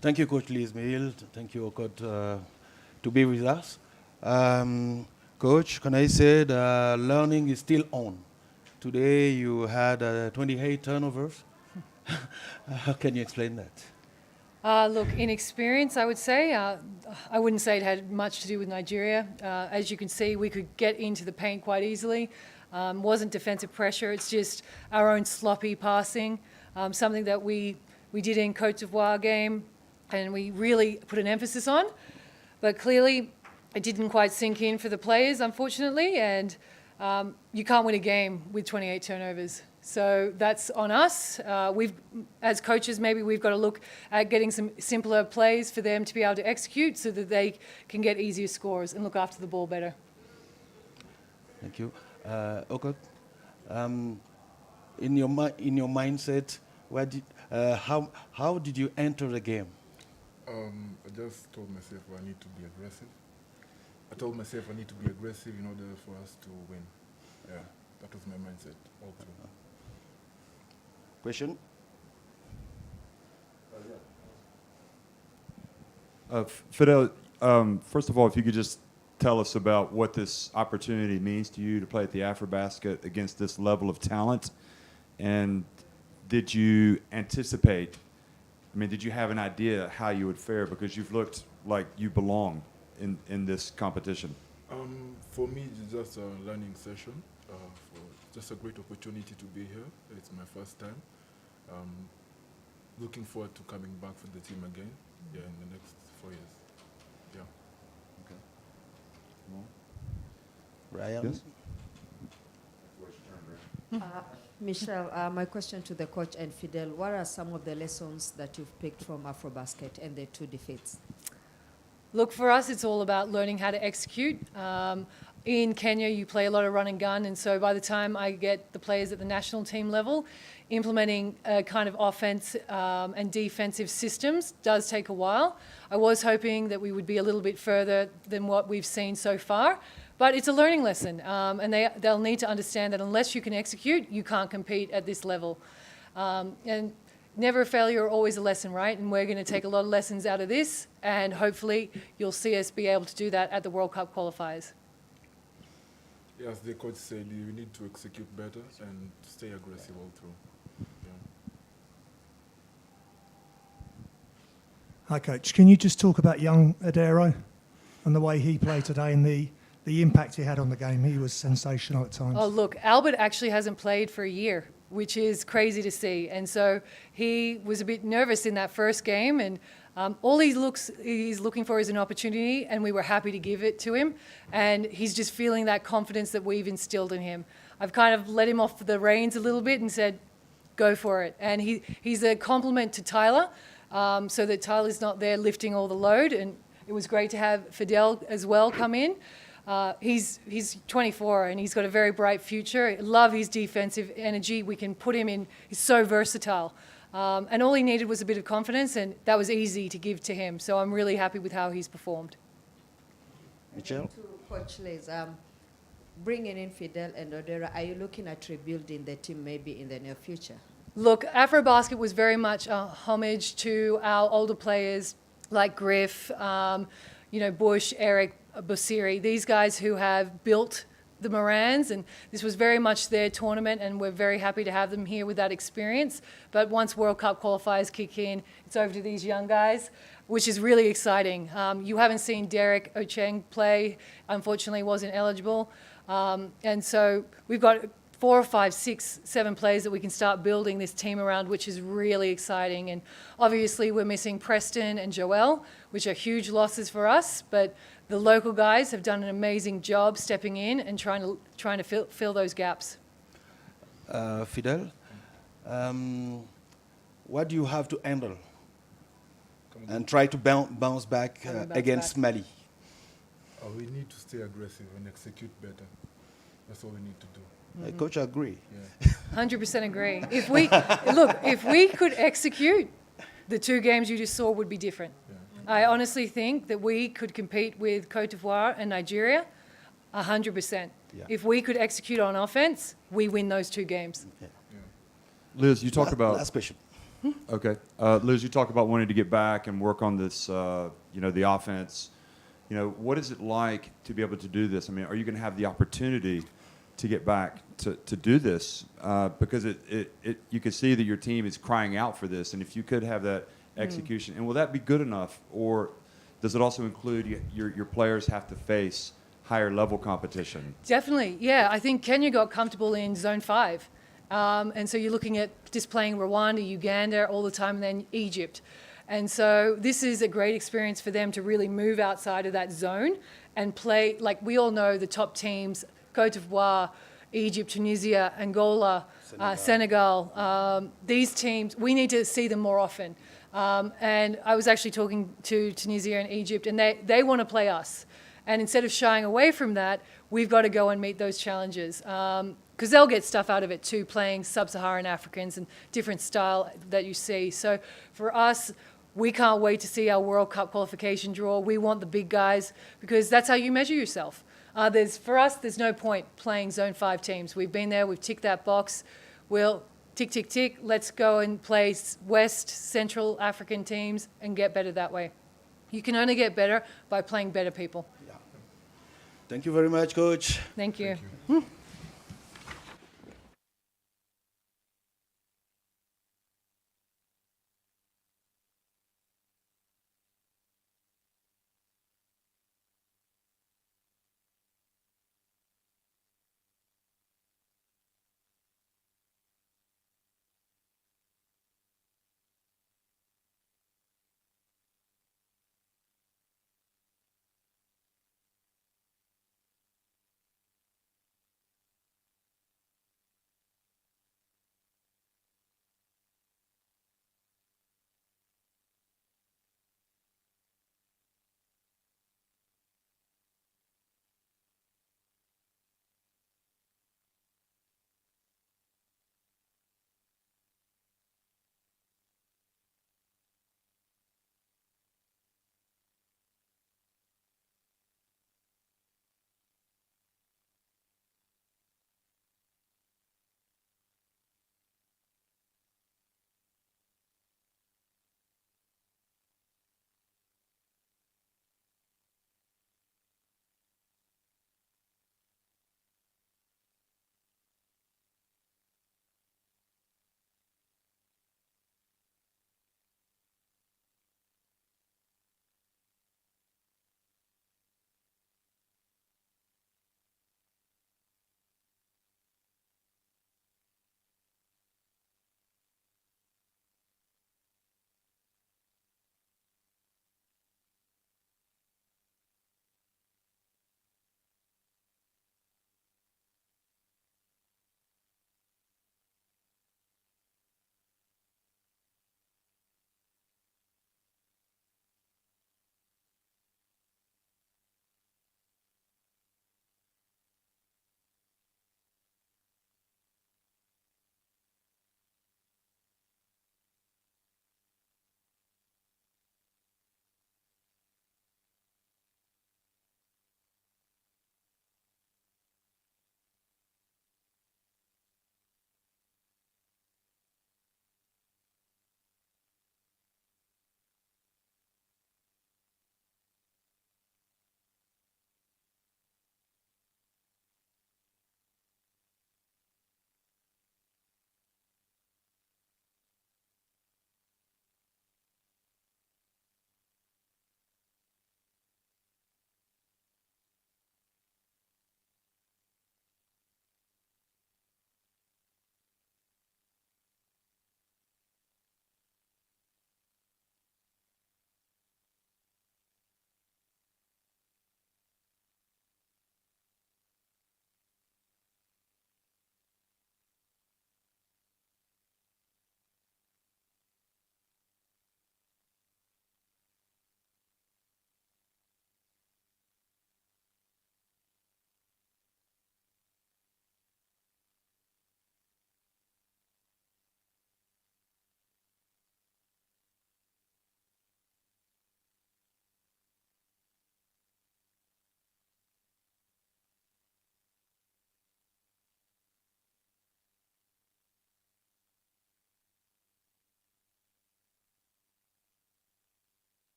Thank you, Coach Ismail. Thank you, Coach, to be with us. Coach, can I say the learning is still on? Today you had 28 turnovers. How can you explain that? Look, in experience, I would say, I wouldn't say it had much to do with Nigeria. As you can see, we could get into the paint quite easily. Wasn't defensive pressure, it's just our own sloppy passing, something that we did in Cote d'Ivoire game, and we really put an emphasis on. But clearly, it didn't quite sink in for the players, unfortunately, and you can't win a game with 28 turnovers. So that's on us. As coaches, maybe we've got to look at getting some simpler plays for them to be able to execute so that they can get easier scores and look after the ball better. Thank you. Okay. In your mindset, how did you enter the game? I just told myself I need to be aggressive. I told myself I need to be aggressive in order for us to win. Yeah, that was my mindset all through. Question? Fidel, first of all, if you could just tell us about what this opportunity means to you to play at the AfroBasket against this level of talent, and did you anticipate, did you have an idea how you would fare, because you've looked like you belong in this competition? For me, it's just a learning session. Just a great opportunity to be here. It's my first time. Looking forward to coming back for the team again. Yeah, in the next 4 years. Yeah. Okay. Ryan? Yes? Michelle, my question to the coach and Fidel, what are some of the lessons that you've picked from AfroBasket and the 2 defeats? Look, for us, it's all about learning how to execute. In Kenya, you play a lot of run and gun, and so by the time I get the players at the national team level, implementing a kind of offense and defensive systems does take a while. I was hoping that we would be a little bit further than what we've seen so far, but it's a learning lesson, and they'll need to understand that unless you can execute, you can't compete at this level. And never a failure, always a lesson, right? And we're going to take a lot of lessons out of this, and hopefully you'll see us be able to do that at the World Cup qualifiers. Yes, the coach said you need to execute better and stay aggressive all through. Yeah. Hi, Coach. Can you just talk about young Adero and the way he played today and the impact he had on the game? He was sensational at times. Oh, look, Albert actually hasn't played for a year, which is crazy to see. And so he was a bit nervous in that first game, and all he's looking for is an opportunity, and we were happy to give it to him. And he's just feeling that confidence that we've instilled in him. I've kind of let him off the reins a little bit and said, go for it. And he's a compliment to Tyler, so that Tyler's not there lifting all the load. And it was great to have Fidel as well come in. He's 24 and he's got a very bright future. I love his defensive energy. We can put him in. He's so versatile. And all he needed was a bit of confidence, and that was easy to give to him. So I'm really happy with how he's performed. Michelle? To Coach Liz, bringing in Fidel and Odera, are you looking at rebuilding the team maybe in the near future? Look, AfroBasket was very much a homage to our older players like Griff, Bush, Eric, Bosiri, these guys who have built the Morans, and this was very much their tournament, and we're very happy to have them here with that experience. But once World Cup qualifiers kick in, it's over to these young guys, which is really exciting. You haven't seen Derek Ocheng play, unfortunately wasn't eligible. And so we've got 4, 5, 6, 7 players that we can start building this team around, which is really exciting. And obviously we're missing Preston and Joel, which are huge losses for us, but the local guys have done an amazing job stepping in and trying to fill those gaps. Fidel, what do you have to handle and try to bounce back against Mali? We need to stay aggressive and execute better. That's all we need to do. Coach, I agree. Yeah. 100% agree. If we could execute, the 2 games you just saw would be different. Yeah. I honestly think that we could compete with Cote d'Ivoire and Nigeria 100%. Yeah. If we could execute on offense, we win those 2 games. Yeah. Liz, you talked about... Last question. Okay. Liz, you talk about wanting to get back and work on this, the offense. What is it like to be able to do this? I mean, are you going to have the opportunity to get back to do this? Because you can see that your team is crying out for this, and if you could have that execution, and will that be good enough, or does it also include your players have to face higher level competition? Definitely, yeah. I think Kenya got comfortable in Zone 5. And so you're looking at just playing Rwanda, Uganda all the time, and then Egypt. And so this is a great experience for them to really move outside of that zone and play. Like we all know the top teams, Cote d'Ivoire, Egypt, Tunisia, Angola, Senegal. These teams, we need to see them more often. And I was actually talking to Tunisia and Egypt, and they want to play us. And instead of shying away from that, we've got to go and meet those challenges. Because they'll get stuff out of it too, playing sub-Saharan Africans and different style that you see. So for us, we can't wait to see our World Cup qualification draw. We want the big guys because that's how you measure yourself. For us, there's no point playing Zone 5 teams. We've been there, we've ticked that box. We'll tick, tick, tick. Let's go and play West, Central African teams and get better that way. You can only get better by playing better people. Yeah. Thank you very much, Coach. Thank you. Thank you.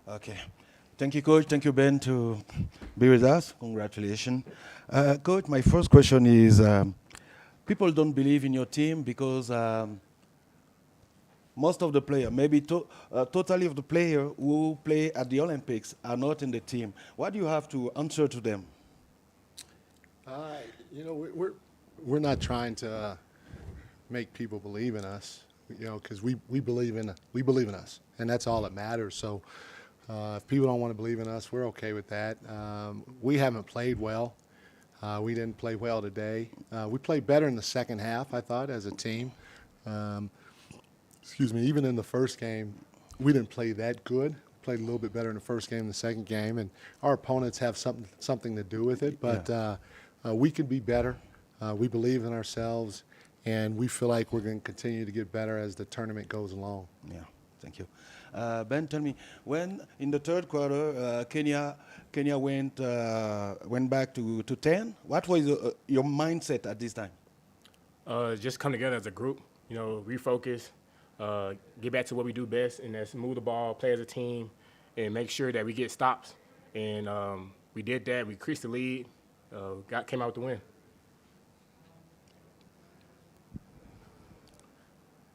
Okay. Thank you, Coach. Thank you, Ben, to be with us. Congratulations. Coach, my first question is, people don't believe in your team because most of the players, maybe totally of the players who play at the Olympics are not in the team. What do you have to answer to them? You know, we're not trying to make people believe in us, you know, because we believe in us, and that's all that matters. So if people don't want to believe in us, we're okay with that. We haven't played well. We didn't play well today. We played better in the second half, I thought, as a team. Excuse me. Even in the first game, we didn't play that good. Played a little bit better in the first game than the second game, and our opponents have something to do with it. But we could be better. We believe in ourselves, and we feel like we're going to continue to get better as the tournament goes along. Yeah, thank you. Ben, tell me, when in the third quarter, Kenya went back to 10, what was your mindset at this time? Just come together as a group, you know, refocus, get back to what we do best, and that's move the ball, play as a team, and make sure that we get stops. And we did that. We increased the lead, came out with the win.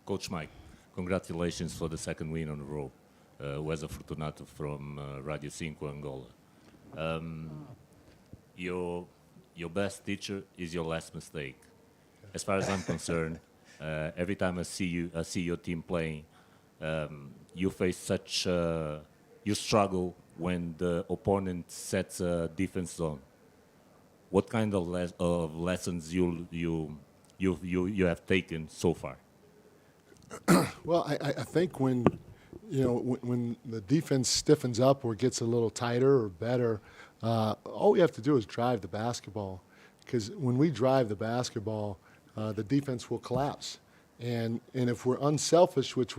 Coach Mike, congratulations for the second win on the row. Weza Fortunato from Radio 5 Angola. Your best teacher is your last mistake. As far as I'm concerned, every time I see your team playing, you face you struggle when the opponent sets a defense zone. What kind of lessons you have taken so far? Well, I think when the defense stiffens up or gets a little tighter or better, all we have to do is drive the basketball. Because when we drive the basketball, the defense will collapse. And if we're unselfish, which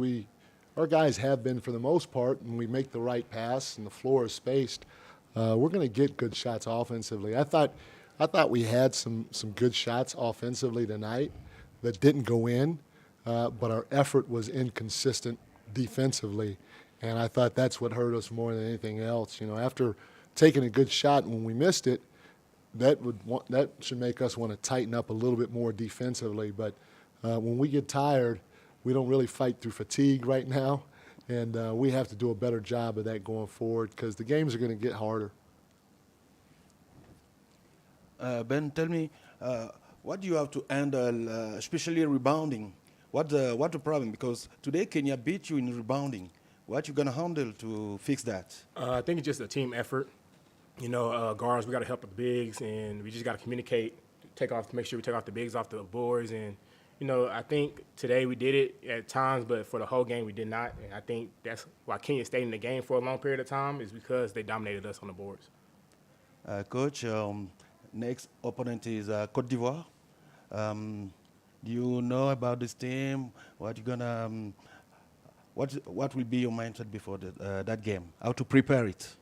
our guys have been for the most part, and we make the right pass and the floor is spaced, we're going to get good shots offensively. I thought we had some good shots offensively tonight that didn't go in. But our effort was inconsistent defensively, and I thought that's what hurt us more than anything else. You know, after taking a good shot when we missed it, that should make us want to tighten up a little bit more defensively. But when we get tired, we don't really fight through fatigue right now, and we have to do a better job of that going forward because the games are going to get harder. Ben, tell me, what do you have to handle, especially rebounding? What the problem? Because today Kenya beat you in rebounding. What you gonna handle to fix that? I think it's just a team effort. You know, guards, we got to help with the bigs, and we just got to communicate, make sure we take off the bigs off the boards. And, you know, I think today we did it at times, but for the whole game we did not. And I think that's why Kenya stayed in the game for a long period of time is because they dominated us on the boards. Coach, next opponent is Côte d'Ivoire. Do you know about this team? What you gonna? What will be your mindset before that game? How to prepare it?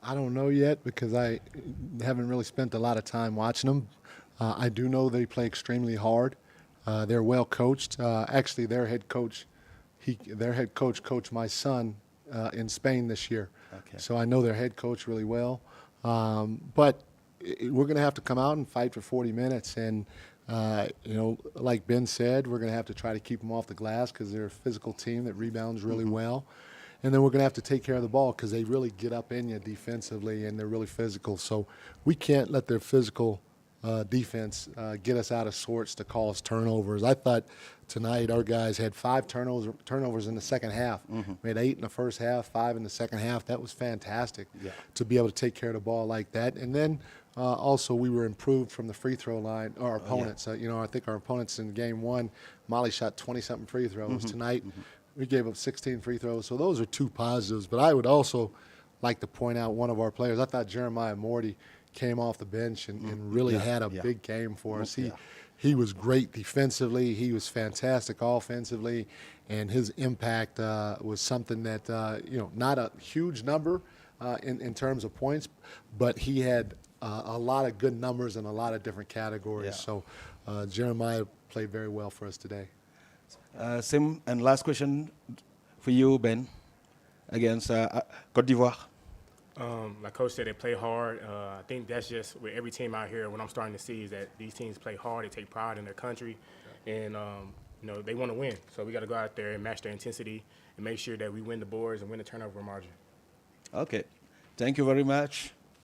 I don't know yet because I haven't really spent a lot of time watching them. I do know they play extremely hard. They're well coached. Actually, their head coach coached my son in Spain this year. Okay. So I know their head coach really well. But we're going to have to come out and fight for 40 minutes. And, you know, like Ben said, we're going to have to try to keep them off the glass because they're a physical team that rebounds really well. And then we're going to have to take care of the ball because they really get up in you defensively and they're really physical. So we can't let their physical defense get us out of sorts to cause turnovers. I thought tonight our guys had 5 turnovers in the second half. We had 8 in the first half, 5 in the second half. That was fantastic to be able to take care of the ball like that. And then also we were improved from the free throw line, our opponents. You know, I think our opponents in game 1, Molly shot 20-something free throws. Tonight we gave up 16 free throws. So those are 2 positives. But I would also like to point out one of our players. I thought Jeremiah Morty came off the bench and really had a big game for us. He was great defensively. He was fantastic offensively, and his impact was something that, you know, not a huge number in terms of points, but he had a lot of good numbers in a lot of different categories. So Jeremiah played very well for us today. Same and last question for you, Ben. against Côte d'Ivoire? Like Coach said, they play hard. I think that's just with every team out here. What I'm starting to see is that these teams play hard. They take pride in their country, and they want to win. So we got to go out there and match their intensity and make sure that we win the boards and win the turnover margin. Okay. Thank you very much.